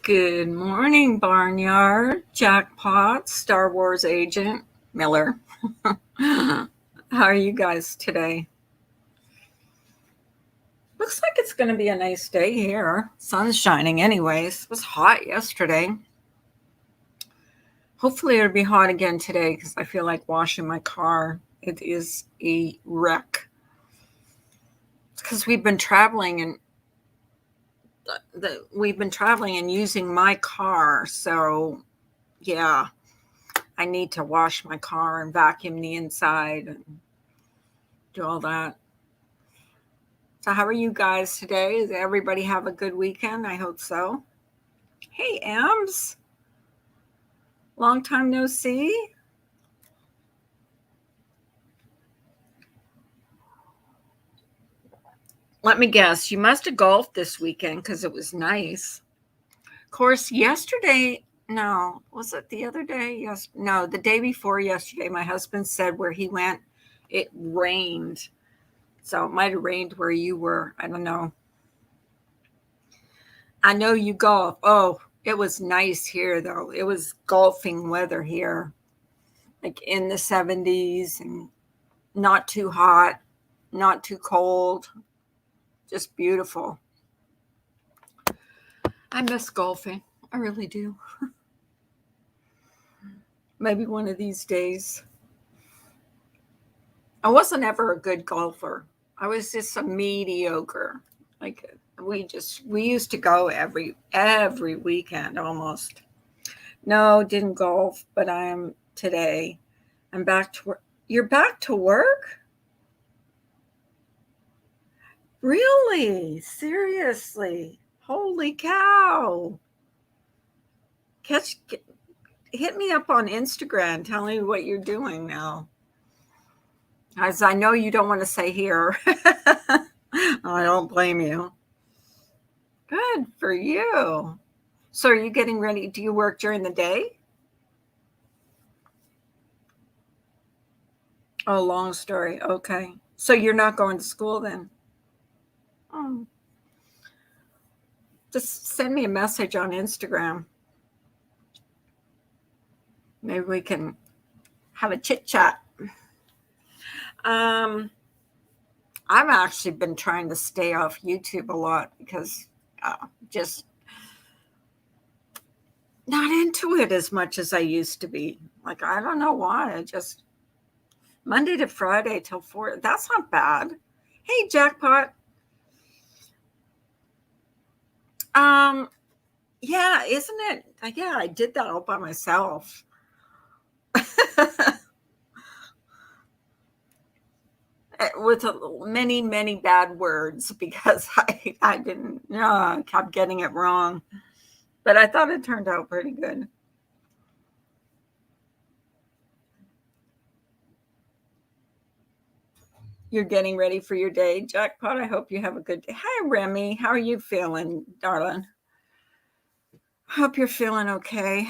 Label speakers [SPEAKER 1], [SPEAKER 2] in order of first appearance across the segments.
[SPEAKER 1] Good morning, Barnyard, Jackpot, Star Wars Agent, Miller. How are you guys today? Looks like it's going to be a nice day here. Sun's shining anyways. It was hot yesterday. Hopefully it'll be hot again today because I feel like washing my car. It is a wreck. Because we've been traveling and using my car. So, yeah, I need to wash my car and vacuum the inside and do all that. So how are you guys today? Does everybody have a good weekend? I hope so. Hey, Ems. Long time no see. Let me guess. You must have golfed this weekend because it was nice. Of course, yesterday, no, was it the other day? Yes. No, the day before yesterday, my husband said where he went, it rained. So it might have rained where you were. I don't know. I know you golf. Oh, it was nice here, though. It was golfing weather here, like in the 70s and not too hot, not too cold, just beautiful. I miss golfing. I really do. Maybe one of these days. I wasn't ever a good golfer. I was just a mediocre. Like we used to go every weekend almost. No, didn't golf, but I am today. I'm back to work. You're back to work? Really? Seriously? Holy cow. Hit me up on Instagram. Tell me what you're doing now. As I know you don't want to say here. I don't blame you. Good for you. So are you getting ready? Do you work during the day? Oh, long story. Okay. So you're not going to school then? Oh. Just send me a message on Instagram. Maybe we can have a chit chat. I've actually been trying to stay off YouTube a lot because just not into it as much as I used to be. Like, I don't know why. I just Monday to Friday till 4. That's not bad. Hey, Jackpot. Yeah, isn't it? Yeah, I did that all by myself. With many, many bad words because I didn't, I kept getting it wrong. But I thought it turned out pretty good. You're getting ready for your day, Jackpot. I hope you have a good day. Hi, Remy. How are you feeling, darling? Hope you're feeling okay.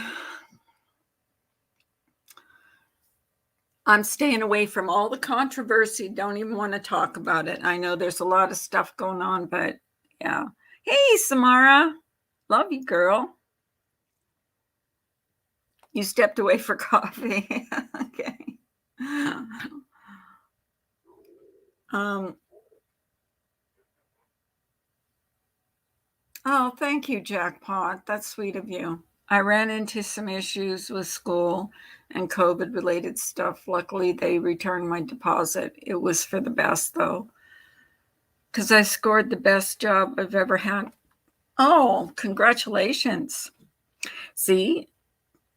[SPEAKER 1] I'm staying away from all the controversy. Don't even want to talk about it. I know there's a lot of stuff going on, but yeah. Hey, Samara. Love you, girl. You stepped away for coffee. Okay. Um, Oh, thank you, Jackpot. That's sweet of you. I ran into some issues with school and COVID related stuff. Luckily, they returned my deposit. It was for the best, though, because I scored the best job I've ever had. Oh, congratulations. See,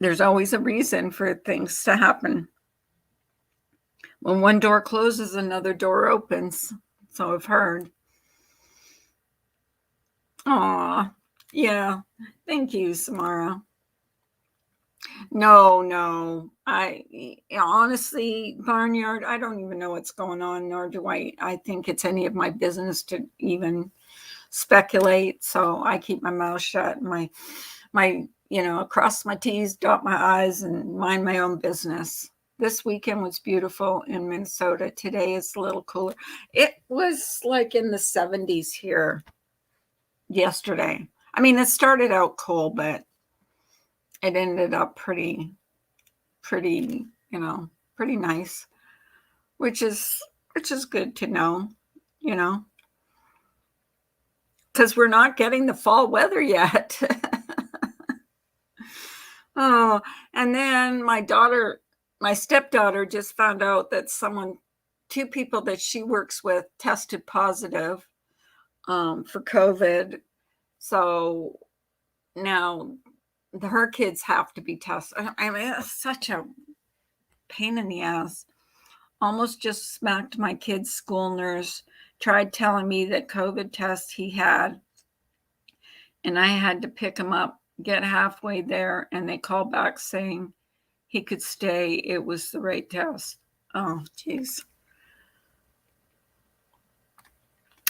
[SPEAKER 1] there's always a reason for things to happen. When one door closes, another door opens. So I've heard. Aw, yeah. Thank you, Samara. No. Honestly, Barnyard, I don't even know what's going on, nor do I think it's any of my business to even speculate. So I keep my mouth shut and cross my T's, dot my I's, and mind my own business. This weekend was beautiful in Minnesota. Today is a little cooler. It was like in the 70s here yesterday. I mean, it started out cold, but it ended up pretty, pretty nice, which is good to know, you know, because we're not getting the fall weather yet. Oh, and then my stepdaughter just found out that two people that she works with tested positive for COVID. So now her kids have to be tested. I mean, it's such a pain in the ass. Almost just smacked my kid's school nurse, tried telling me that COVID test he had, and I had to pick him up, get halfway there, and they called back saying he could stay. It was the right test. Oh, geez.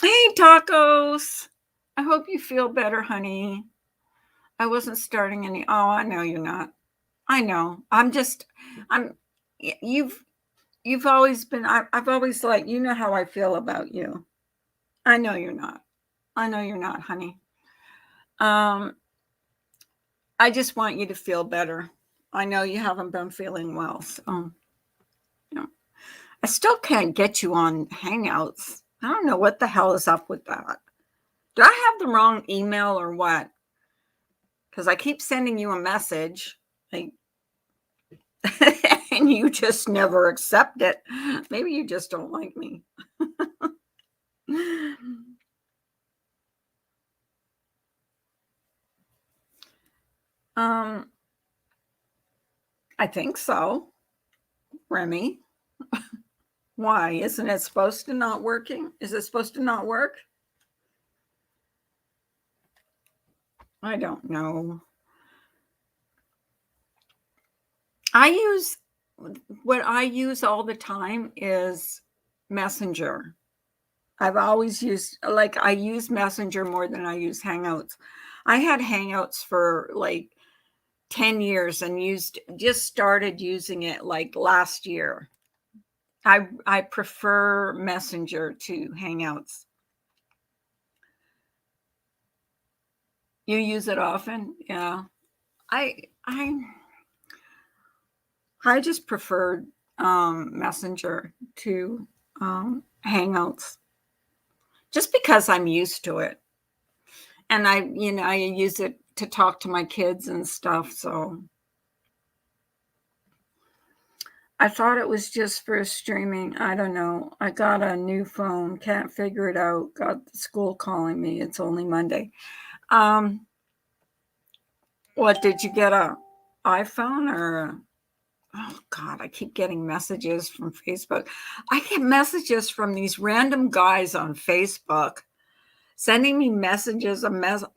[SPEAKER 1] Hey, Tacos. I hope you feel better, honey. I wasn't starting any. Oh, I know you're not. I know. I'm, you've always been, I've always like, you know how I feel about you. I know you're not. I know you're not, honey. Um, I just want you to feel better. I know you haven't been feeling well. So, I still can't get you on Hangouts. I don't know what the hell is up with that. Do I have the wrong email or what? Because I keep sending you a message, like, and you just never accept it. Maybe you just don't like me. um, I think so, Remy. Why? Isn't it supposed to not working? Is it supposed to not work? I don't know. What I use all the time is Messenger. I use Messenger more than I use Hangouts. I had Hangouts for like 10 years and just started using it like last year. I prefer Messenger to Hangouts. You use it often? Yeah. I I I just preferred Messenger to Hangouts just because I'm used to it. And I use it to talk to my kids and stuff. So I thought it was just for streaming. I don't know. I got a new phone, can't figure it out. Got the school calling me. It's only Monday. Um, what did you get, a iPhone or oh God, I keep getting messages from Facebook. I get messages from these random guys on Facebook sending me messages,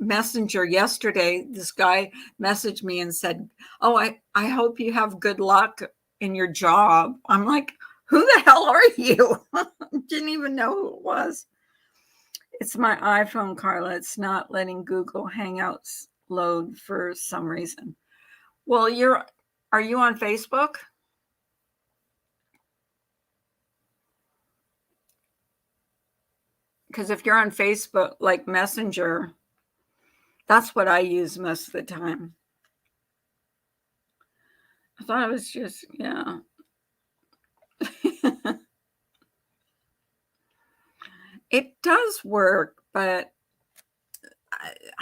[SPEAKER 1] messenger yesterday. This guy messaged me and said, "Oh, I hope you have good luck in your job." I'm like, who the hell are you? Didn't even know who it was. It's my iPhone, Carla. It's not letting Google Hangouts load for some reason. Well, are you on Facebook? Because if you're on Facebook, like Messenger, that's what I use most of the time. I thought it was just, yeah. It does work, but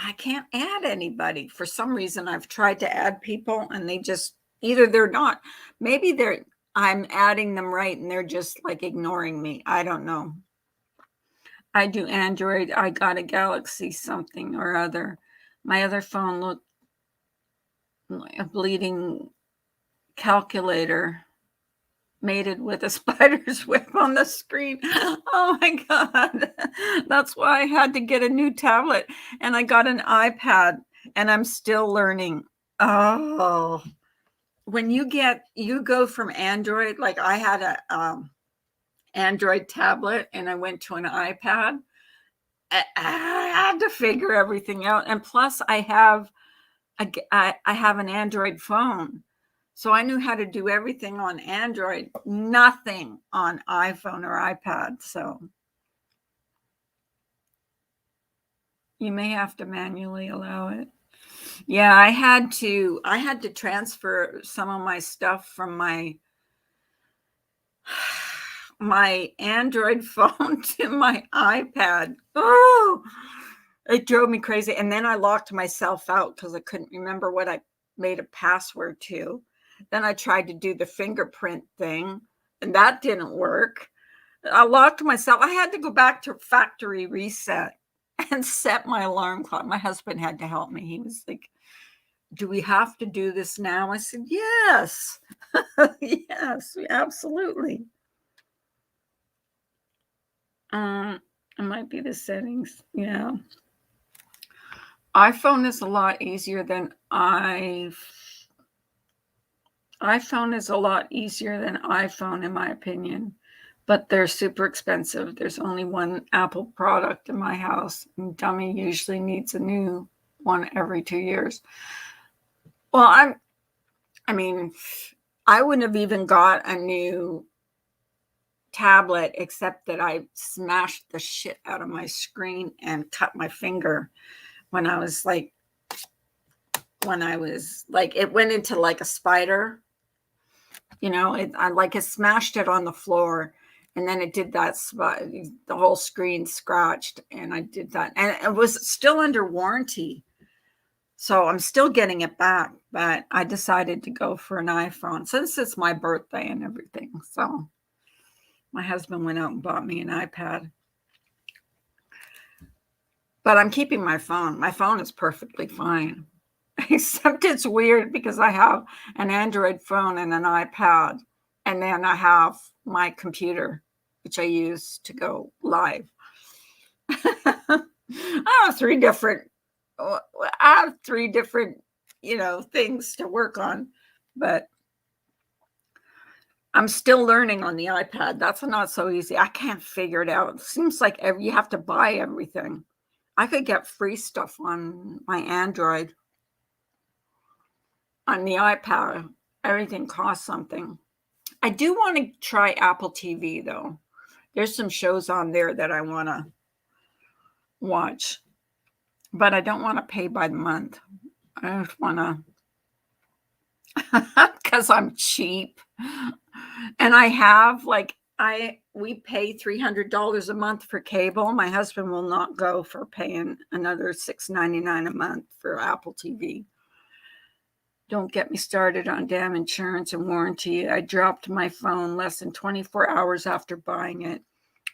[SPEAKER 1] I can't add anybody. For some reason, I've tried to add people and they just either they're not, maybe I'm adding them right and they're just like ignoring me. I don't know. I do Android. I got a Galaxy something or other. My other phone looked like a bleeding calculator mated with a spider's web on the screen. Oh my God. That's why I had to get a new tablet and I got an iPad and I'm still learning. Oh, when you go from Android, like I had a Android tablet and I went to an iPad. I had to figure everything out. And plus I have I have an Android phone. So I knew how to do everything on Android, nothing on iPhone or iPad. So you may have to manually allow it. Yeah, I had to transfer some of my stuff from my Android phone to my iPad. Oh, it drove me crazy. And then I locked myself out because I couldn't remember what I made a password to. Then I tried to do the fingerprint thing, and that didn't work. I locked myself. I had to go back to factory reset and set my alarm clock. My husband had to help me. He was like, do we have to do this now? I said, yes. Yes, absolutely. It might be the settings. Yeah. iPhone is a lot easier than iPhone is a lot easier than iPhone, in my opinion, but they're super expensive. There's only one Apple product in my house, and Dummy usually needs a new one every 2 years. Well, I mean, I wouldn't have even got a new tablet except that I smashed the shit out of my screen and cut my finger when I was like, it went into like a spider. I smashed it on the floor and then it did that spot, the whole screen scratched, and I did that. And it was still under warranty. So I'm still getting it back, but I decided to go for an iPhone since it's my birthday and everything. So my husband went out and bought me an iPad. But I'm keeping my phone. My phone is perfectly fine. Except it's weird because I have an Android phone and an iPad, and then I have my computer, which I use to go live. I have three different, things to work on, but I'm still learning on the iPad. That's not so easy. I can't figure it out. It seems like you have to buy everything. I could get free stuff on my Android. On the iPad, everything costs something. I do want to try Apple TV, though. There's some shows on there that I want to watch, but I don't want to pay by the month. I just want to, because I'm cheap. And I have, we pay $300 a month for cable. My husband will not go for paying another $6.99 a month for Apple TV. Don't get me started on damn insurance and warranty. I dropped my phone less than 24 hours after buying it,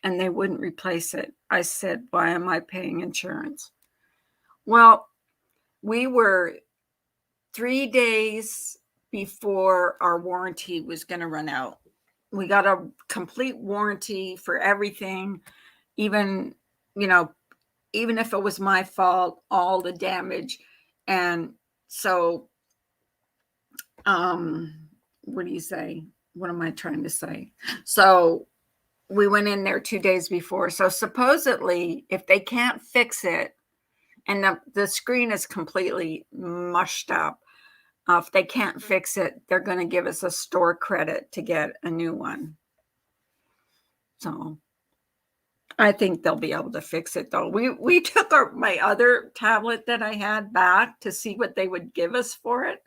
[SPEAKER 1] and they wouldn't replace it. I said, why am I paying insurance? Well, we were 3 days before our warranty was going to run out. We got a complete warranty for everything, even if it was my fault, all the damage. And so what do you say? What am I trying to say? So we went in there 2 days before. So supposedly, if they can't fix it, and the screen is completely mushed up, if they can't fix it, they're going to give us a store credit to get a new one. So I think they'll be able to fix it, though. We took my other tablet that I had back to see what they would give us for it.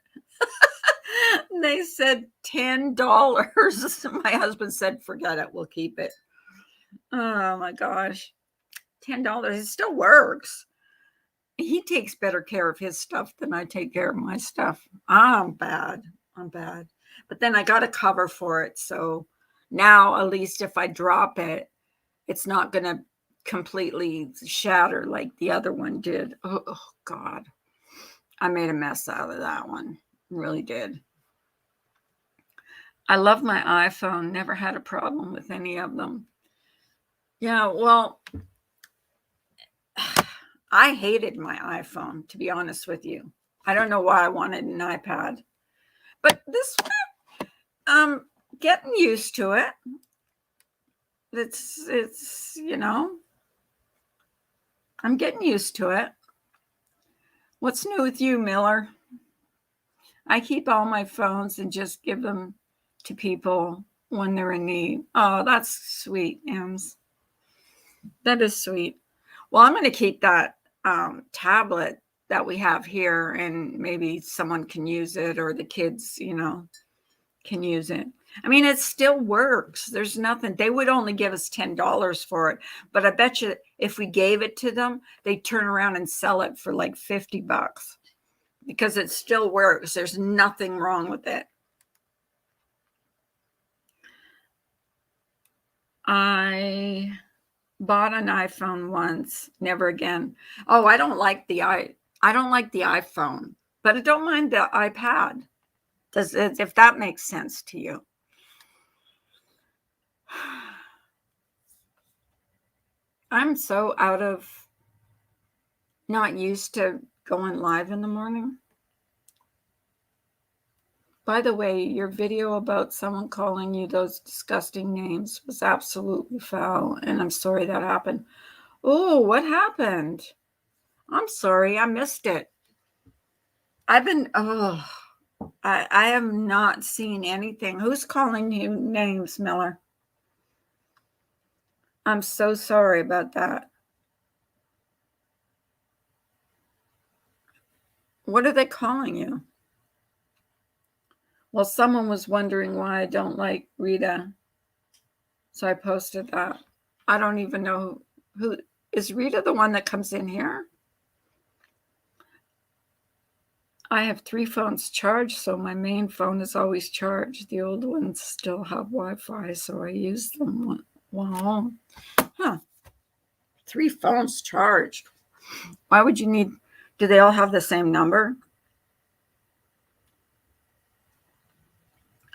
[SPEAKER 1] They said $10. My husband said, forget it, we'll keep it. Oh my gosh. $10. It still works. He takes better care of his stuff than I take care of my stuff. I'm bad. I'm bad. But then I got a cover for it. So now, at least if I drop it, it's not going to completely shatter like the other one did. Oh, God. I made a mess out of that one. Really did. I love my iPhone. Never had a problem with any of them. Yeah, well, I hated my iPhone, to be honest with you. I don't know why I wanted an iPad. But this one, getting used to it. It's I'm getting used to it. What's new with you, Miller? I keep all my phones and just give them to people when they're in need. Oh, that's sweet, Ems. That is sweet. Well, I'm going to keep that tablet that we have here, and maybe someone can use it, or the kids, can use it. I mean, it still works. There's nothing. They would only give us $10 for it, but I bet you if we gave it to them, they'd turn around and sell it for like $50 because it still works. There's nothing wrong with it. I bought an iPhone once, never again. Oh, I don't like the iPhone, but I don't mind the iPad. Does it, if that makes sense to you? I'm so not used to going live in the morning. By the way, your video about someone calling you those disgusting names was absolutely foul, and I'm sorry that happened. Oh, what happened? I'm sorry, I missed it. I have not seen anything. Who's calling you names, Miller? I'm so sorry about that. What are they calling you? Well, someone was wondering why I don't like Rita, so I posted that. I don't even know who is Rita, the one that comes in here? I have 3 phones charged, so my main phone is always charged. The old ones still have Wi-Fi, so I use them. Well, 3 phones charged. Why would you need? Do they all have the same number?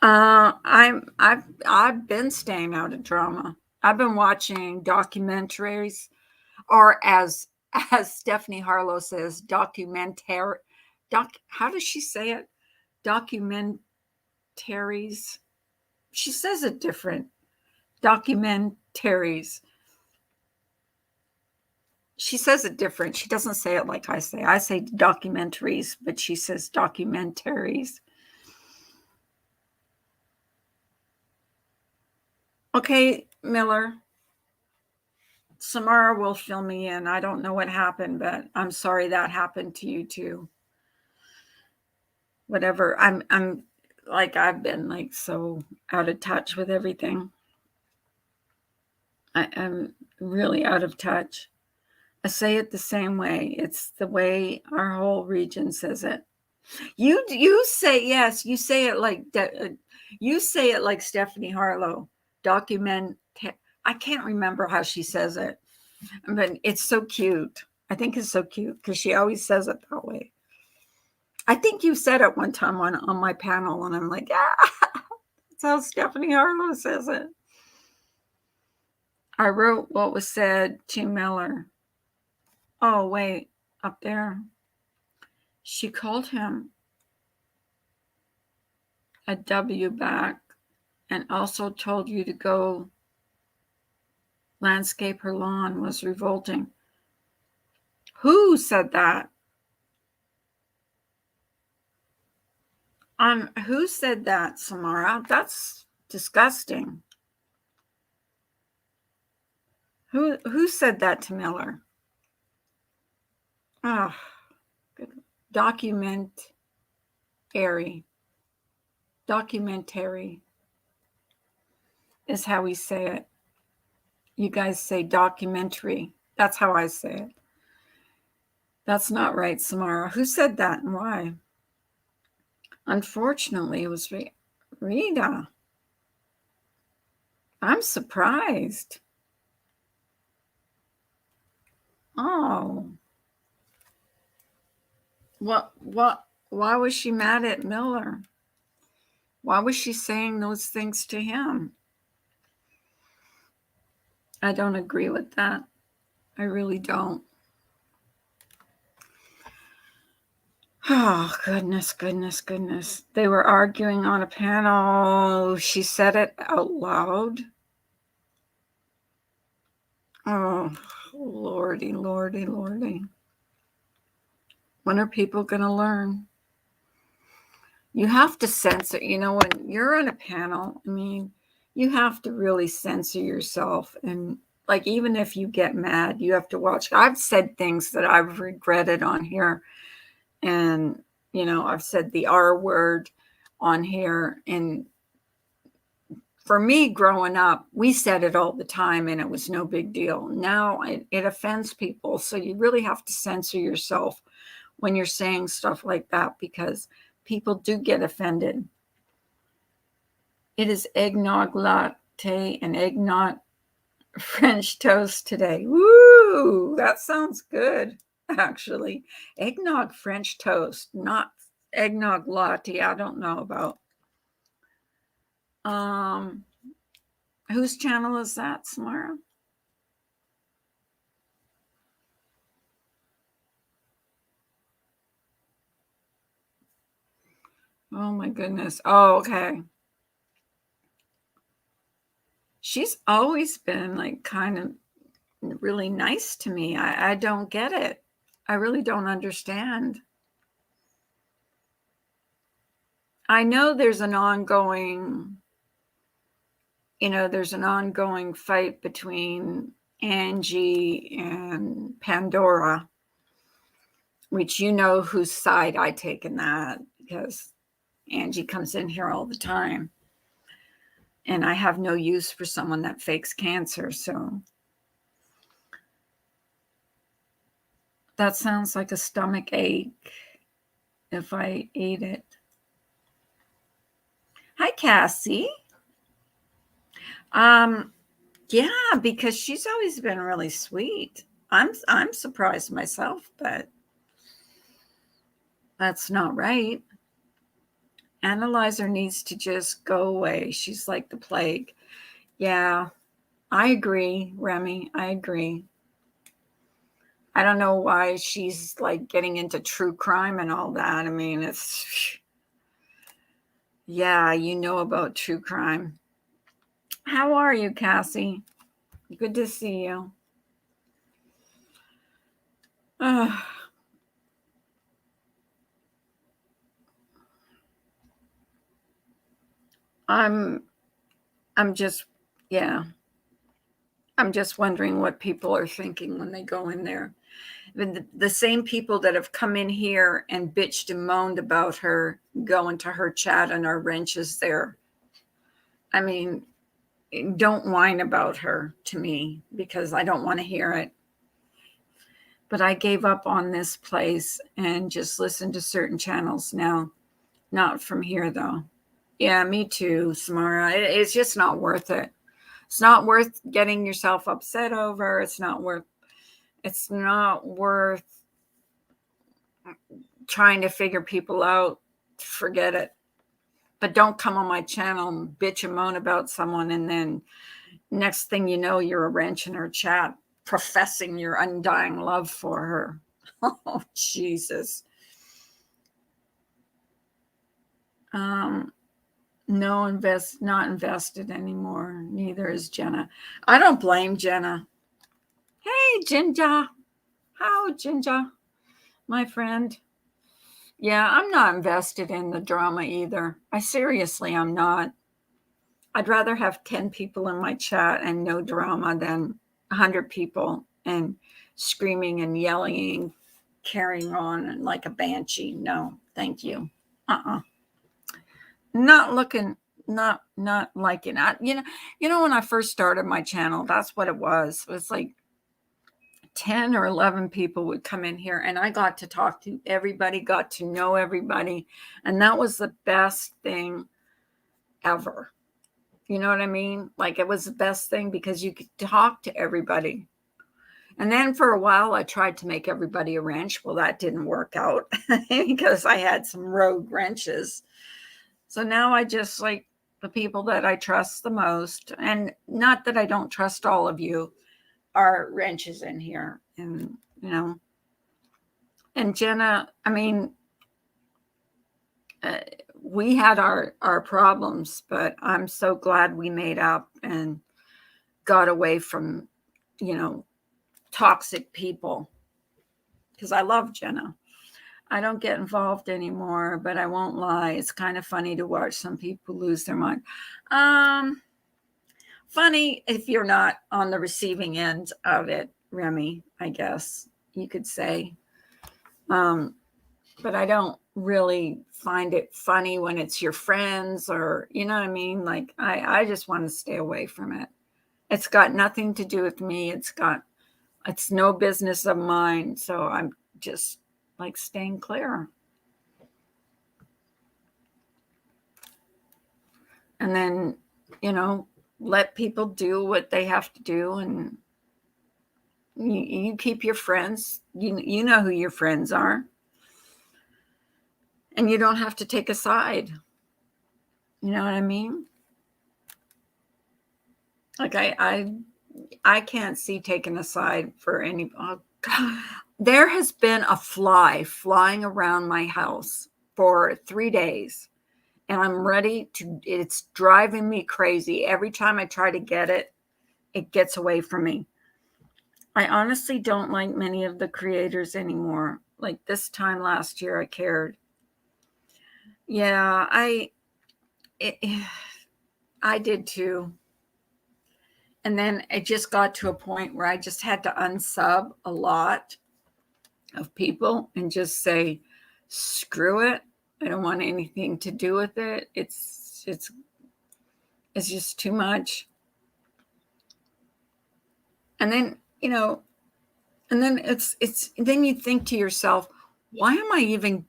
[SPEAKER 1] I've been staying out of drama. I've been watching documentaries, or as Stephanie Harlow says, how does she say it? Documentaries. She says it different. Documentaries. She says it different. She doesn't say it like I say. I say documentaries, but she says documentaries. Okay, Miller. Samara will fill me in. I don't know what happened, but I'm sorry that happened to you too. Whatever. I'm like, I've been like so out of touch with everything. I am really out of touch. I say it the same way. It's the way our whole region says it. You say, yes, you say it like you say it like Stephanie Harlow. I can't remember how she says it, but it's so cute. I think it's so cute because she always says it that way. I think you said it one time on my panel, and I'm like, that's how Stephanie Harlow says it. I wrote what was said to Miller. Oh, wait, up there. She called him a W back and also told you to go landscape her lawn was revolting. Who said that? Who said that, Samara? That's disgusting. Who said that to Miller? Oh, good. Documentary is how we say it. You guys say documentary. That's how I say it. That's not right, Samara. Who said that and why? Unfortunately, it was Rita. I'm surprised. Oh. Why was she mad at Miller? Why was she saying those things to him? I don't agree with that. I really don't. Oh, goodness, goodness, goodness. They were arguing on a panel. She said it out loud. Oh, lordy, lordy, lordy. When are people going to learn? You have to censor, when you're on a panel, I mean, you have to really censor yourself. And like, even if you get mad, you have to watch. I've said things that I've regretted on here. And, I've said the R word on here. And for me growing up, we said it all the time and it was no big deal. Now it offends people. So you really have to censor yourself when you're saying stuff like that, because people do get offended. It is eggnog latte and eggnog French toast today. Woo! That sounds good, actually. Eggnog French toast, not eggnog latte. I don't know about. Whose channel is that, Samara? Oh my goodness. Oh, okay. She's always been like kind of really nice to me. I don't get it. I really don't understand. I know there's an ongoing fight between Angie and Pandora, which whose side I take in that, because Angie comes in here all the time. And I have no use for someone that fakes cancer. So that sounds like a stomach ache if I ate it. Hi, Cassie. Yeah, because she's always been really sweet. I'm surprised myself, but that's not right. Analyzer needs to just go away. She's like the plague. Yeah, I agree, Remy. I agree. I don't know why she's like getting into true crime and all that. I mean, yeah, about true crime. How are you, Cassie? Good to see you. I'm just, yeah. I'm just wondering what people are thinking when they go in there. The same people that have come in here and bitched and moaned about her go into her chat and are wrenches there. I mean, don't whine about her to me, because I don't want to hear it. But I gave up on this place and just listen to certain channels now. Not from here, though. Yeah, me too, Samara. It's just not worth it. It's not worth getting yourself upset over. It's not worth trying to figure people out. Forget it. But don't come on my channel and bitch and moan about someone, and then next thing you know, you're a wrench in her chat, professing your undying love for her. Oh, Jesus. Not invested anymore. Neither is Jenna. I don't blame Jenna. Hey, Ginger. How, Ginger? My friend. Yeah, I'm not invested in the drama either. I'm not. I'd rather have 10 people in my chat and no drama than 100 people and screaming and yelling and carrying on like a banshee. No, thank you. Not looking, not liking it. When I first started my channel, that's what it was. It was like 10 or 11 people would come in here, and I got to talk to everybody, got to know everybody. And that was the best thing ever. You know what I mean? Like, it was the best thing because you could talk to everybody. And then for a while, I tried to make everybody a wrench. Well, that didn't work out because I had some rogue wrenches. So now I just like the people that I trust the most. And not that I don't trust all of you, are wrenches in here. And, you know, and Jenna, I mean, we had our problems, but I'm so glad we made up and got away from, you know, toxic people, because I love Jenna. I don't get involved anymore, but I won't lie. It's kind of funny to watch some people lose their mind. Funny if you're not on the receiving end of it, Remy, I guess you could say. But I don't really find it funny when it's your friends, or, you know what I mean? Like, I just want to stay away from it. It's got nothing to do with me. It's no business of mine. So I'm just like staying clear. And then, you know, let people do what they have to do, and you keep your friends. You know who your friends are. And you don't have to take a side. You know what I mean? Like, I can't see taking a side for any. Oh, God. There has been a fly flying around my house for 3 days, and I'm ready to. It's driving me crazy. Every time I try to get it, it gets away from me. I honestly don't like many of the creators anymore. Like, this time last year, I cared. Yeah, I did too. And then it just got to a point where I just had to unsub a lot of people and just say, screw it. I don't want anything to do with it. It's just too much. And then, you know, and then then you think to yourself, why am I even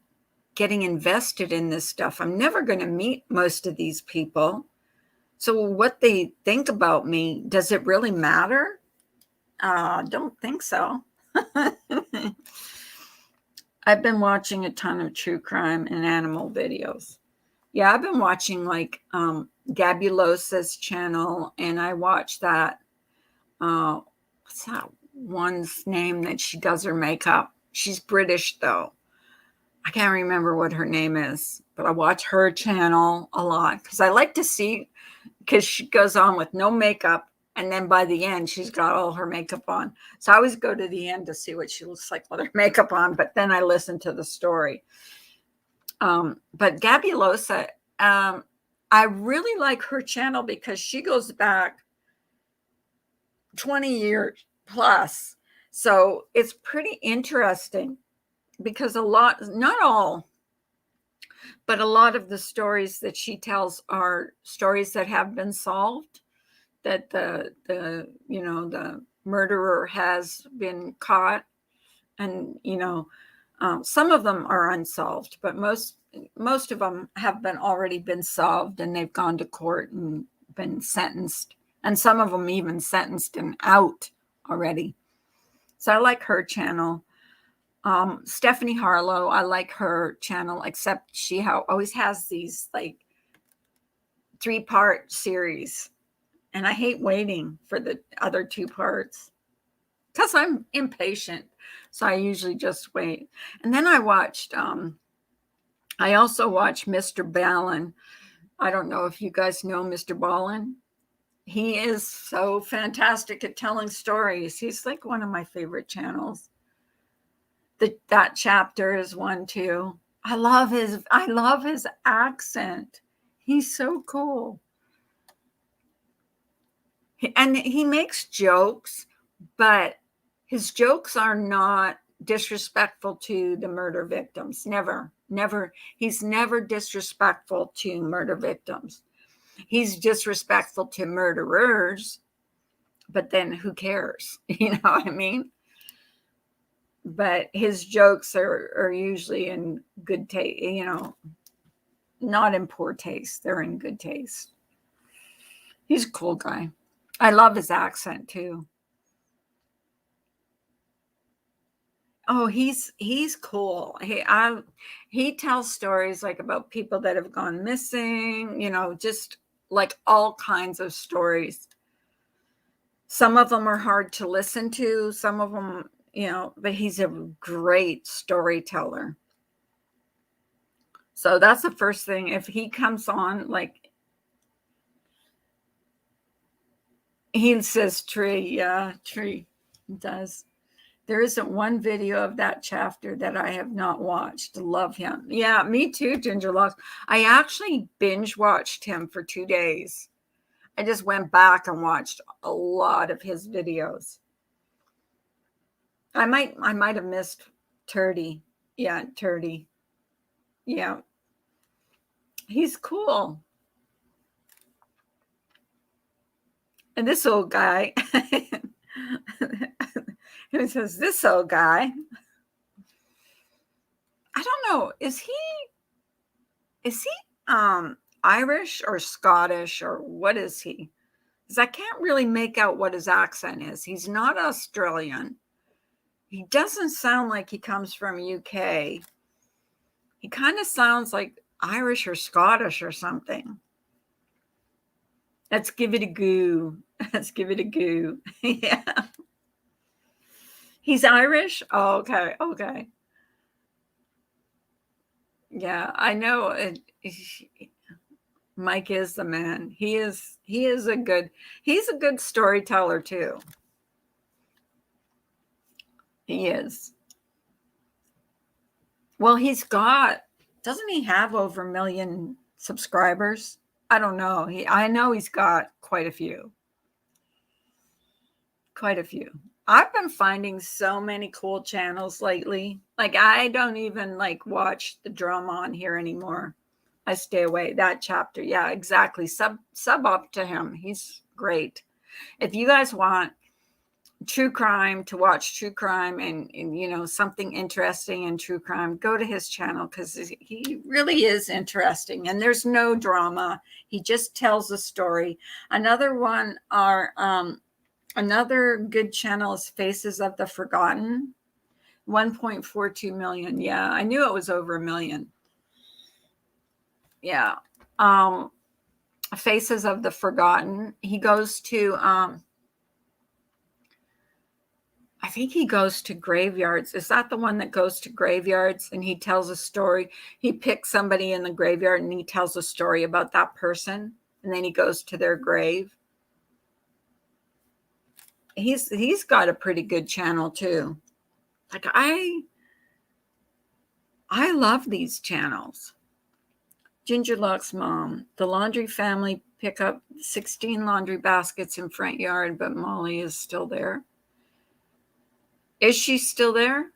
[SPEAKER 1] getting invested in this stuff? I'm never going to meet most of these people. So what they think about me, does it really matter? Don't think so. I've been watching a ton of true crime and animal videos. Yeah, I've been watching like Gabulosa's channel, and I watch that. What's that one's name that she does her makeup? She's British though. I can't remember what her name is, but I watch her channel a lot because I like to see, because she goes on with no makeup, and then by the end she's got all her makeup on. So I always go to the end to see what she looks like with her makeup on, but then I listen to the story. But Gabulosa, I really like her channel because she goes back 20 years plus. So it's pretty interesting because not all, but a lot of the stories that she tells are stories that have been solved, that the murderer has been caught, and some of them are unsolved, but most of them have already been solved, and they've gone to court and been sentenced, and some of them even sentenced and out already. So I like her channel. Stephanie Harlow, I like her channel, except she always has these like 3-part series, and I hate waiting for the other 2 parts because I'm impatient. So I usually just wait. And then I also watched Mr. Ballen. I don't know if you guys know Mr. Ballen. He is so fantastic at telling stories. He's like one of my favorite channels. That chapter is one too. I love his accent. He's so cool. And he makes jokes, but his jokes are not disrespectful to the murder victims. Never. He's never disrespectful to murder victims. He's disrespectful to murderers, but then who cares? You know what I mean? but his jokes are usually in good taste, not in poor taste. They're in good taste. He's a cool guy. I love his accent too. Oh, he's cool. He tells stories like about people that have gone missing, just like all kinds of stories. Some of them are hard to listen to, some of them, but he's a great storyteller. So that's the first thing. If he comes on, like he says tree, yeah, tree. He does. There isn't one video of that chapter that I have not watched. Love him. Yeah, me too, Ginger Locks. I actually binge watched him for 2 days. I just went back and watched a lot of his videos. I might have missed Turdy. Yeah, Turdy. Yeah. He's cool. And this old guy, who says, this old guy, I don't know, is he Irish or Scottish, or what is he? Because I can't really make out what his accent is. He's not Australian. He doesn't sound like he comes from UK. He kind of sounds like Irish or Scottish or something. Let's give it a goo. Let's give it a goo. Yeah. He's Irish? Oh, okay. Okay. Yeah, I know it. Mike is the man. He's a good storyteller too. He is. Well, doesn't he have over 1 million subscribers? I don't know. I know he's got quite a few. Quite a few. I've been finding so many cool channels lately. Like I don't even like watch the drama on here anymore. I stay away. That chapter. Yeah, exactly. Sub up to him. He's great. If you guys want true crime, to watch true crime and something interesting in true crime, go to his channel, because he really is interesting and there's no drama. He just tells a story. Another good channel is Faces of the Forgotten. 1.42 million. Yeah, I knew it was over 1 million. Yeah. Faces of the Forgotten. He goes to I think he goes to graveyards. Is that the one that goes to graveyards and he tells a story? He picks somebody in the graveyard and he tells a story about that person, and then he goes to their grave. He's got a pretty good channel too. Like I love these channels. Ginger Luck's mom. The laundry family pick up 16 laundry baskets in front yard, but Molly is still there. Is she still there?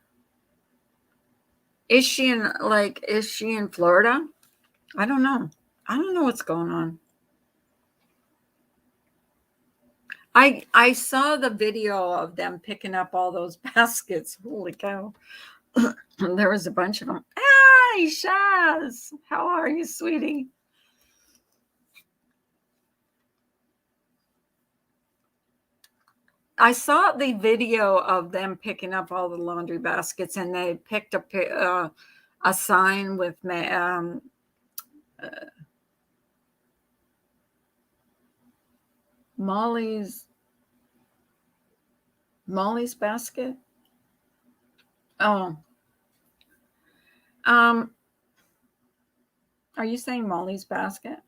[SPEAKER 1] Is she in Florida? I don't know. I don't know what's going on. I saw the video of them picking up all those baskets. Holy cow. There was a bunch of them. Hi, Shaz. How are you, sweetie? I saw the video of them picking up all the laundry baskets, and they picked up a sign with Molly's basket. Oh, are you saying Molly's basket?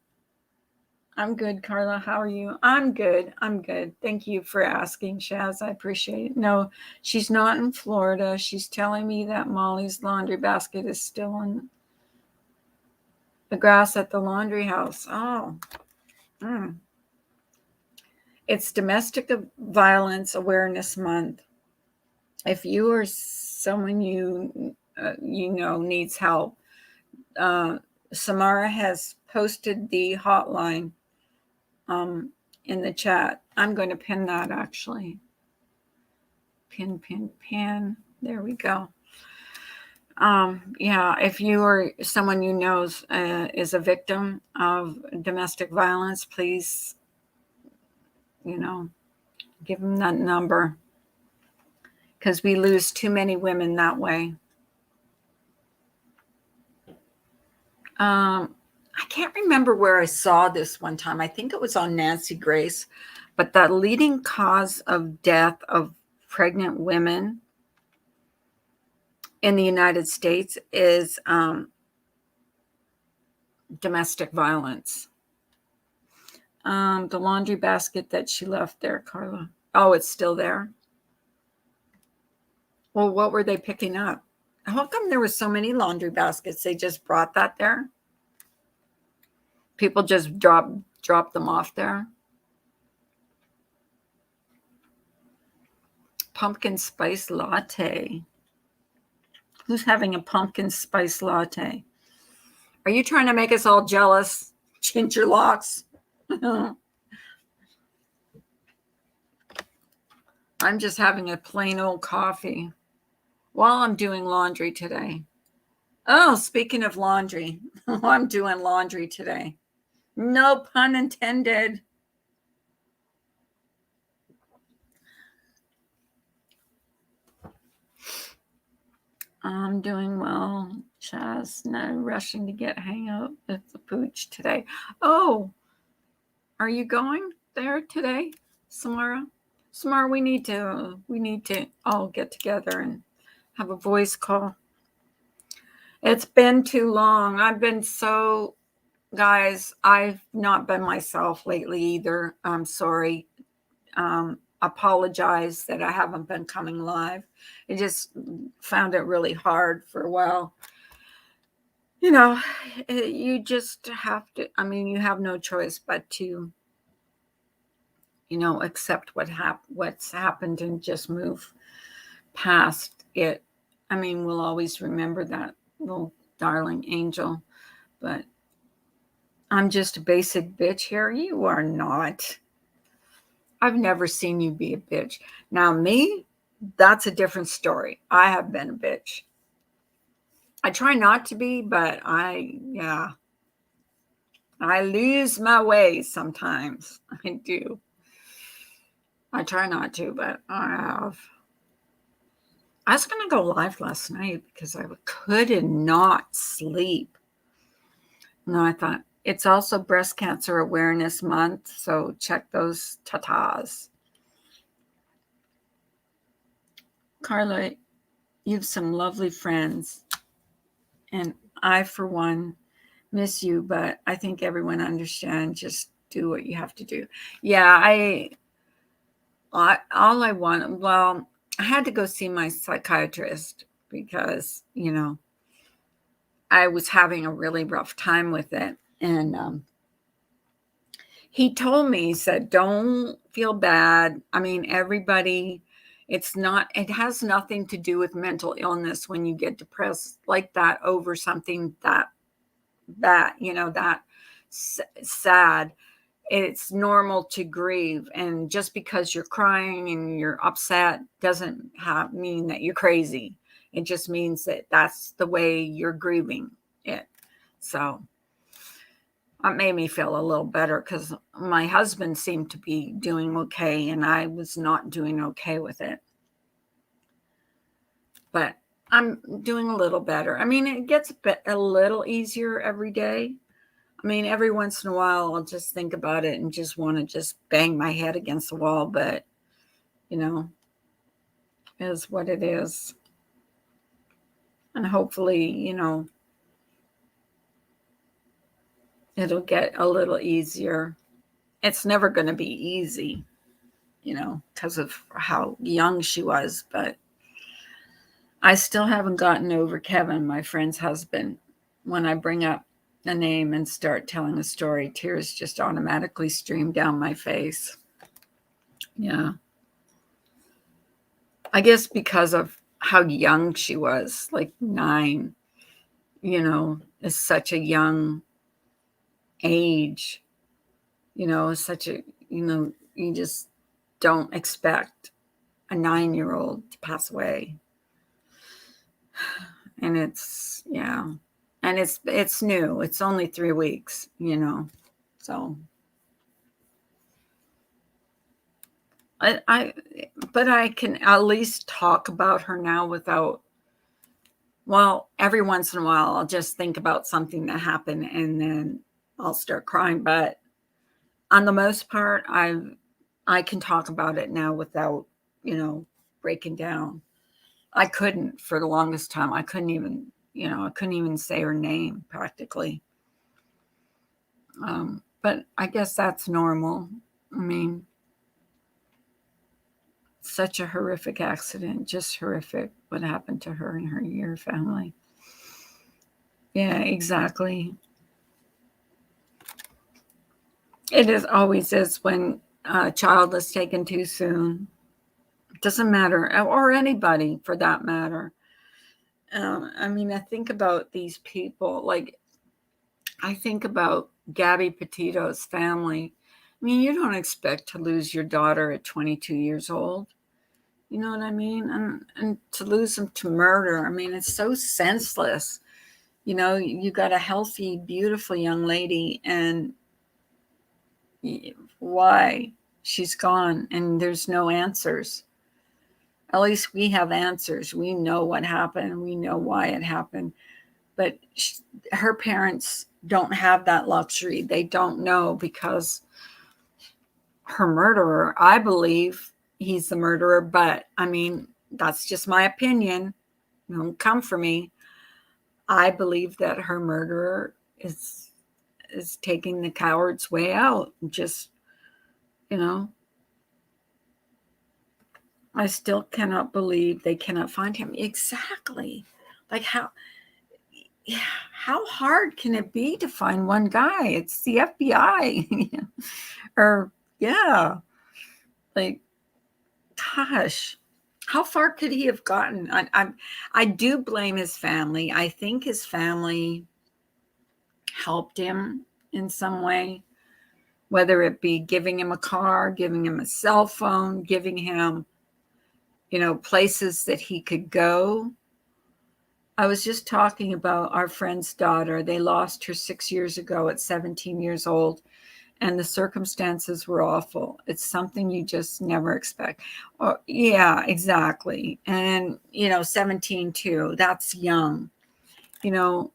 [SPEAKER 1] I'm good, Carla. How are you? I'm good. I'm good. Thank you for asking, Shaz. I appreciate it. No, she's not in Florida. She's telling me that Molly's laundry basket is still in the grass at the laundry house. Oh, It's Domestic Violence Awareness Month. If you or someone you know needs help, Samara has posted the hotline in the chat. I'm going to pin that actually. Pin. There we go. Yeah, if you or someone you know is a victim of domestic violence, please, give them that number, because we lose too many women that way. I can't remember where I saw this one time. I think it was on Nancy Grace, but the leading cause of death of pregnant women in the United States is domestic violence. The laundry basket that she left there, Carla. Oh, it's still there. Well, what were they picking up? How come there were so many laundry baskets? They just brought that there? People just drop them off there? Pumpkin spice latte. Who's having a pumpkin spice latte? Are you trying to make us all jealous, Ginger Locks? I'm just having a plain old coffee while I'm doing laundry today. Oh, speaking of laundry, I'm doing laundry today. No pun intended. I'm doing well, Chaz. No rushing to get hang out with the pooch today. Oh, are you going there today, Samara? Samara, we need to all get together and have a voice call. It's been too long. Guys, I've not been myself lately either. I'm sorry. Apologize that I haven't been coming live. I just found it really hard for a while. You just have to, you have no choice but to, accept what's happened and just move past it. We'll always remember that little darling angel, but I'm just a basic bitch here. You are not. I've never seen you be a bitch. Now, me, that's a different story. I have been a bitch. I try not to be, but I lose my way sometimes. I do. I try not to, but I have. I was going to go live last night because I could not sleep. No, I thought it's also Breast Cancer Awareness Month, so check those tatas. Carla, you have some lovely friends, and I, for one, miss you, but I think everyone understands. Just do what you have to do. Yeah, I had to go see my psychiatrist because, I was having a really rough time with it. And he told me, he said, don't feel bad. Everybody, it has nothing to do with mental illness when you get depressed like that over something that sad. It's normal to grieve, and just because you're crying and you're upset doesn't mean that you're crazy. It just means that that's the way you're grieving it. So that made me feel a little better, because my husband seemed to be doing okay and I was not doing okay with it. But I'm doing a little better. It gets a little easier every day. Every once in a while, I'll just think about it and just want to just bang my head against the wall. But, is what it is. And hopefully, it'll get a little easier. It's never going to be easy, because of how young she was. But I still haven't gotten over Kevin, my friend's husband. When I bring up the name and start telling a story, tears just automatically stream down my face. Yeah. I guess because of how young she was, like 9, is such a young age, such a, you just don't expect a 9-year-old to pass away. And yeah. And it's new. It's only 3 weeks, So but I can at least talk about her now without, well, every once in a while I'll just think about something that happened and then I'll start crying. But on the most part, I can talk about it now without, breaking down. I couldn't for the longest time. I couldn't even, say her name practically. But I guess that's normal. I mean, such a horrific accident, just horrific what happened to her and her family. Yeah, exactly. It is always is when a child is taken too soon. It doesn't matter, or anybody for that matter. I mean, I think about these people, like I think about Gabby Petito's family. I mean, you don't expect to lose your daughter at 22 years old. You know what I mean? And to lose them to murder, I mean, it's so senseless. You got a healthy, beautiful young lady, and why she's gone, and there's no answers. At least we have answers. We know what happened. We know why it happened. But her parents don't have that luxury. They don't know because her murderer, I believe he's the murderer, but I mean, that's just my opinion. Don't come for me. I believe that her murderer is taking the coward's way out. Just, you know, I still cannot believe they cannot find him. Exactly. Like how hard can it be to find one guy? It's the FBI. Or yeah. Like, gosh, how far could he have gotten? I do blame his family. I think his family helped him in some way, whether it be giving him a car, giving him a cell phone, giving him, places that he could go. I was just talking about our friend's daughter. They lost her 6 years ago at 17 years old, and the circumstances were awful. It's something you just never expect. Oh, yeah, exactly. And, 17 too, that's young. You know,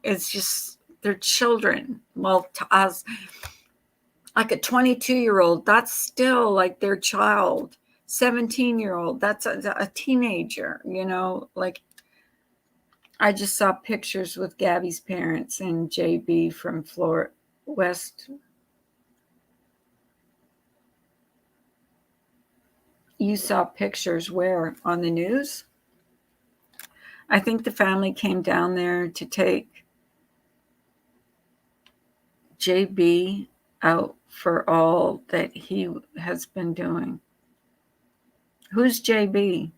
[SPEAKER 1] it's just, they're children. Well, to us, like a 22-year-old, that's still like their child. 17-year-old, that's a teenager, like I just saw pictures with Gabby's parents and JB from Florida West. You saw pictures where? On the news? I think the family came down there to take JB out for all that he has been doing. Who's JB?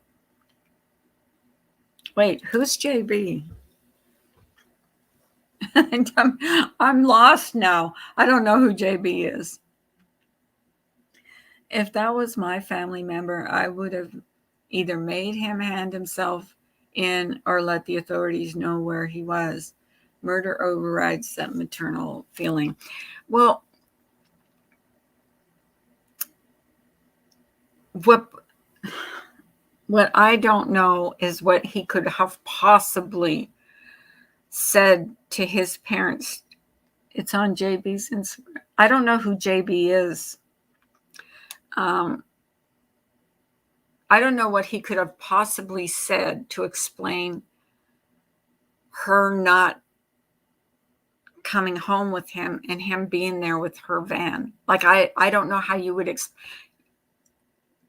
[SPEAKER 1] Wait, who's JB? I'm lost now. I don't know who JB is. If that was my family member, I would have either made him hand himself in or let the authorities know where he was. Murder overrides that maternal feeling. Well, what I don't know is what he could have possibly said to his parents. It's on JB's Instagram. I don't know who JB is. I don't know what he could have possibly said to explain her not coming home with him and him being there with her van. Like, I don't know how you would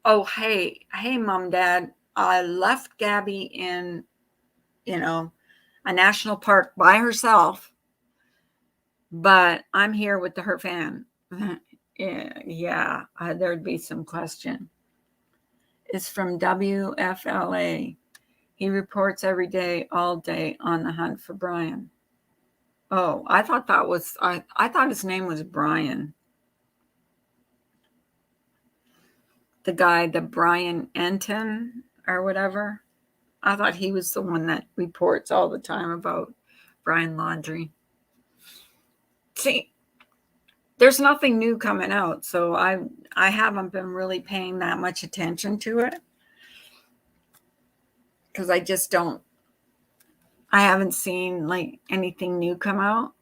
[SPEAKER 1] oh, hey, mom, dad, I left Gabby in, a national park by herself, but I'm here with her van. Yeah, there'd be some question. It's from WFLA. He reports every day, all day, on the hunt for Brian. Oh, I thought I thought his name was Brian. The guy, the Brian Enton or whatever. I thought he was the one that reports all the time about Brian Laundrie. See, there's nothing new coming out, so I haven't been really paying that much attention to it because I haven't seen like anything new come out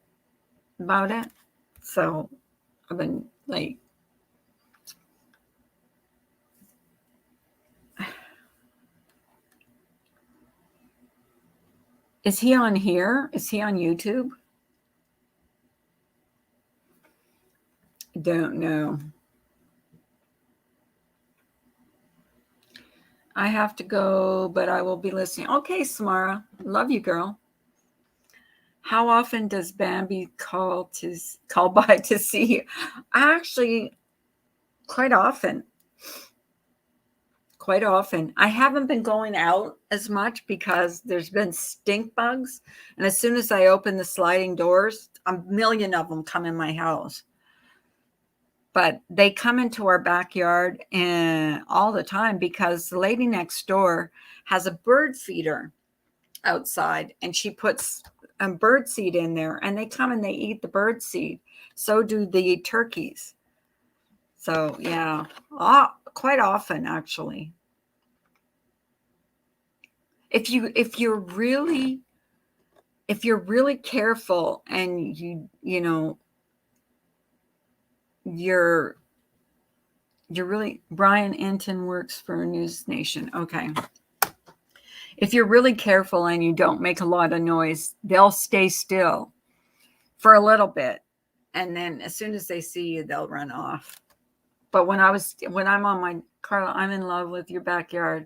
[SPEAKER 1] about it. So I've been like, is he on here? Is he on YouTube? Don't know. I have to go, but I will be listening. Okay, Samara. Love you, girl. How often does Bambi call by to see you? Actually, quite often. Quite often. I haven't been going out as much because there's been stink bugs. And as soon as I open the sliding doors, a million of them come in my house. But they come into our backyard all the time because the lady next door has a bird feeder outside, and she puts a bird seed in there, and they come and they eat the bird seed. So do the turkeys. So yeah, quite often actually. If you're really careful and you're really, Brian Enton works for News Nation. Okay. If you're really careful and you don't make a lot of noise, they'll stay still for a little bit. And then as soon as they see you, they'll run off. But when I'm on my Carla, I'm in love with your backyard.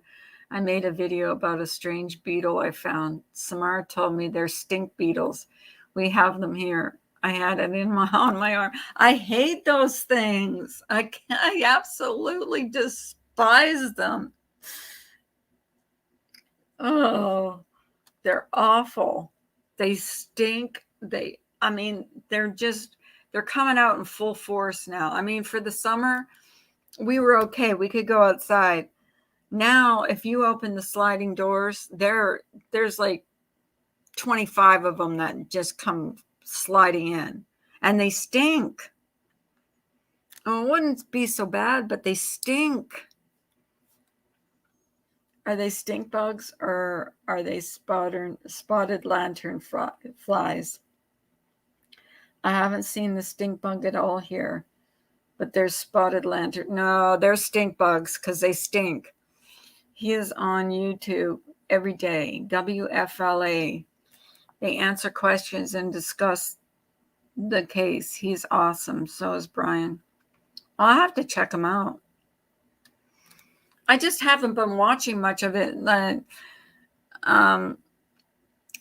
[SPEAKER 1] I made a video about a strange beetle I found. Samara told me they're stink beetles. We have them here. I had it on my arm. I hate those things. I absolutely despise them. Oh, they're awful. They stink. They're coming out in full force now. I mean, for the summer, we were okay. We could go outside. Now, if you open the sliding doors, there's like 25 of them that just come sliding in, and they stink. Oh, it wouldn't be so bad, but they stink. Are they stink bugs or are they spotted lantern flies? I haven't seen the stink bug at all here, but there's spotted lantern. No, they're stink bugs because they stink. He is on YouTube every day, WFLA. They answer questions and discuss the case. He's awesome. So is Brian. I'll have to check him out. I just haven't been watching much of it.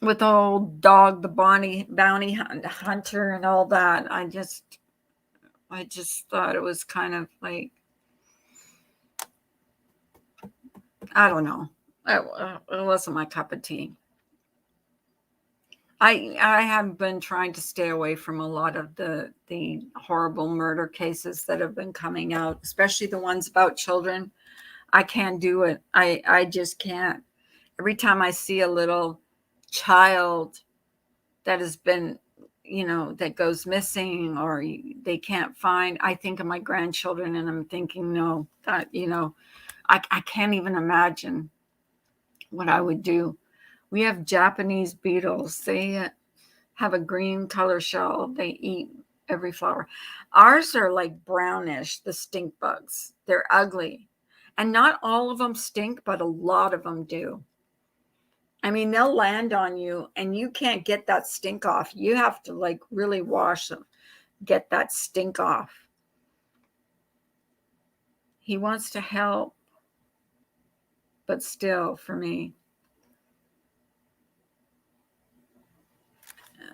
[SPEAKER 1] With the old dog, the bounty hunter and all that. I just thought it was kind of like, I don't know. It wasn't my cup of tea. I have been trying to stay away from a lot of the horrible murder cases that have been coming out, especially the ones about children. I can't do it. I just can't. Every time I see a little child that has been, that goes missing or they can't find, I think of my grandchildren and I'm thinking, no, that, I can't even imagine what I would do. We have Japanese beetles. They have a green color shell. They eat every flower. Ours are like brownish, the stink bugs. They're ugly. And not all of them stink, but a lot of them do. I mean, they'll land on you and you can't get that stink off. You have to like really wash them, get that stink off. He wants to help, but still, for me,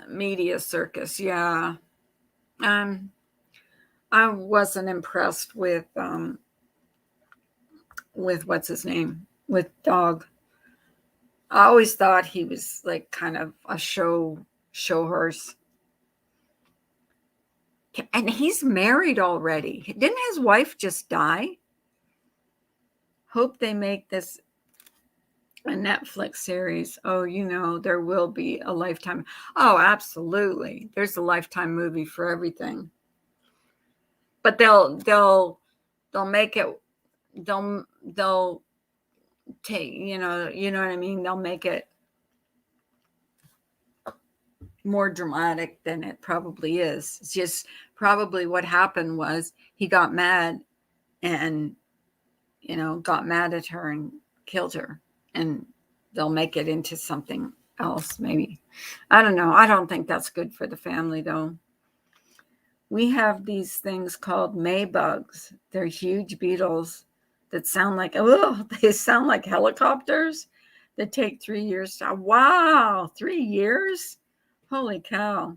[SPEAKER 1] media circus. Yeah. I wasn't impressed with what's his name, with Dog. I always thought he was like kind of a show horse. And he's married already. Didn't his wife just die? Hope they make this A Netflix series. Oh, there will be a Lifetime. Oh, absolutely. There's a Lifetime movie for everything. But they'll make it, they'll take, what I mean? They'll make it more dramatic than it probably is. It's just probably what happened was he got mad and, got mad at her and killed her. And they'll make it into something else, maybe. I don't know. I don't think that's good for the family, though. We have these things called maybugs. They're huge beetles that sound like, they sound like helicopters that take 3 years to, wow, 3 years? Holy cow.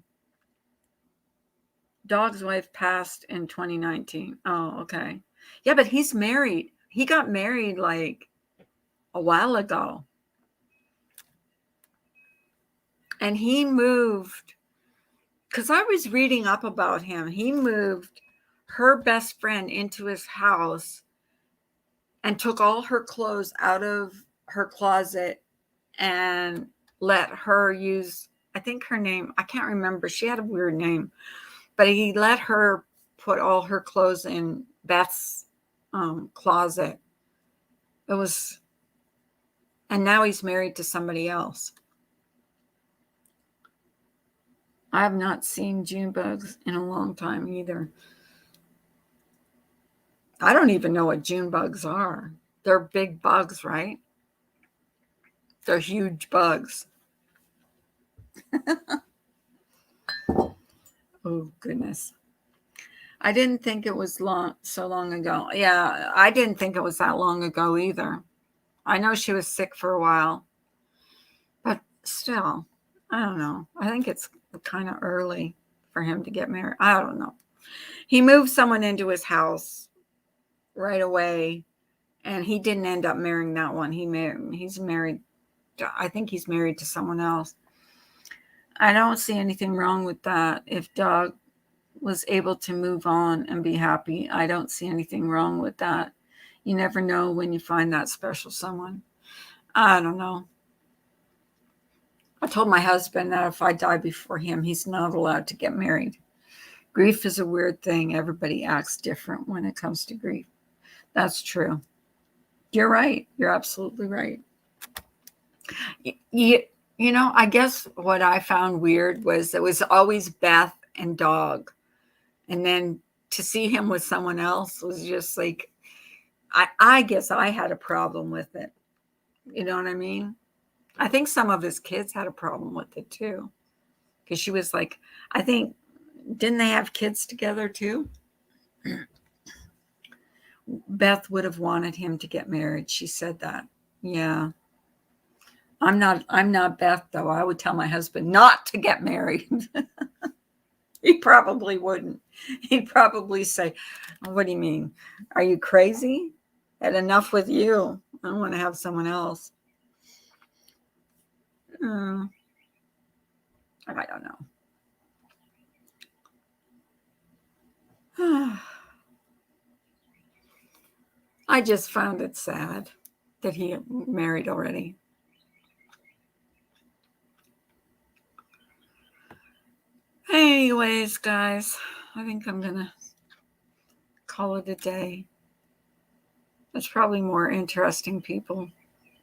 [SPEAKER 1] Dog's wife passed in 2019. Oh, okay. Yeah, but he's married. He got married like a while ago. And he moved, because I was reading up about him. He moved her best friend into his house and took all her clothes out of her closet and let her use, I think her name, I can't remember. She had a weird name, but he let her put all her clothes in Beth's closet. It was, and now he's married to somebody else. I have not seen June bugs in a long time either. I don't even know what June bugs are. They're big bugs, right? They're huge bugs. Oh, goodness. I didn't think it was so long ago. Yeah, I didn't think it was that long ago either. I know she was sick for a while. But still, I don't know. I think it's kind of early for him to get married. I don't know. He moved someone into his house right away, and he didn't end up marrying that one. He's married. I think he's married to someone else. I don't see anything wrong with that. If Doug was able to move on and be happy, I don't see anything wrong with that. You never know when you find that special someone. I don't know. I told my husband that if I die before him, he's not allowed to get married. Grief is a weird thing. Everybody acts different when it comes to grief. That's true. You're right. You're absolutely right. I guess what I found weird was it was always Beth and Dog. And then to see him with someone else was just like, I guess I had a problem with it. You know what I mean? I think some of his kids had a problem with it too. Because she was like, I think, didn't they have kids together too? Beth would have wanted him to get married. She said that. Yeah. I'm not Beth, though. I would tell my husband not to get married. He probably wouldn't. He'd probably say, what do you mean? Are you crazy? Had enough with you. I want to have someone else. I don't know. I just found it sad that he married already. Anyways, guys, I think I'm going to call it a day. There's probably more interesting people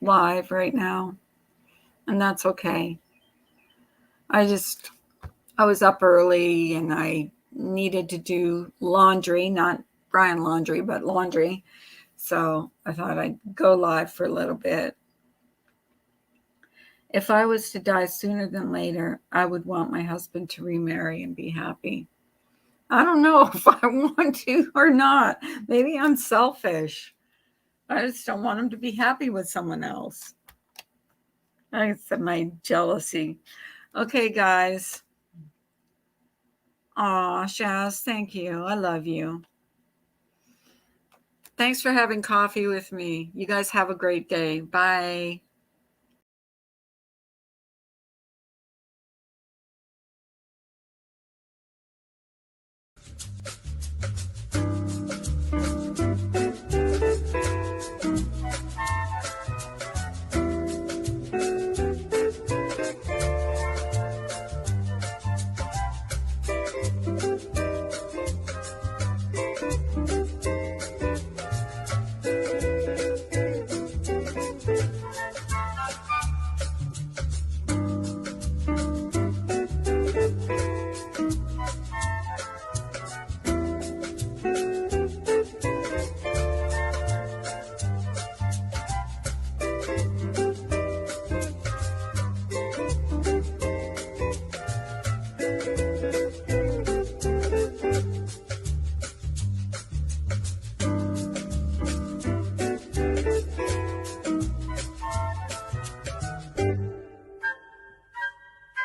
[SPEAKER 1] live right now, and that's okay. I was up early and I needed to do laundry, not Brian laundry, but laundry. So I thought I'd go live for a little bit. If I was to die sooner than later, I would want my husband to remarry and be happy. I don't know if I want to or not. Maybe I'm selfish. I just don't want him to be happy with someone else. That's my jealousy. Okay, guys. Aw, Shaz, thank you. I love you. Thanks for having coffee with me. You guys have a great day. Bye.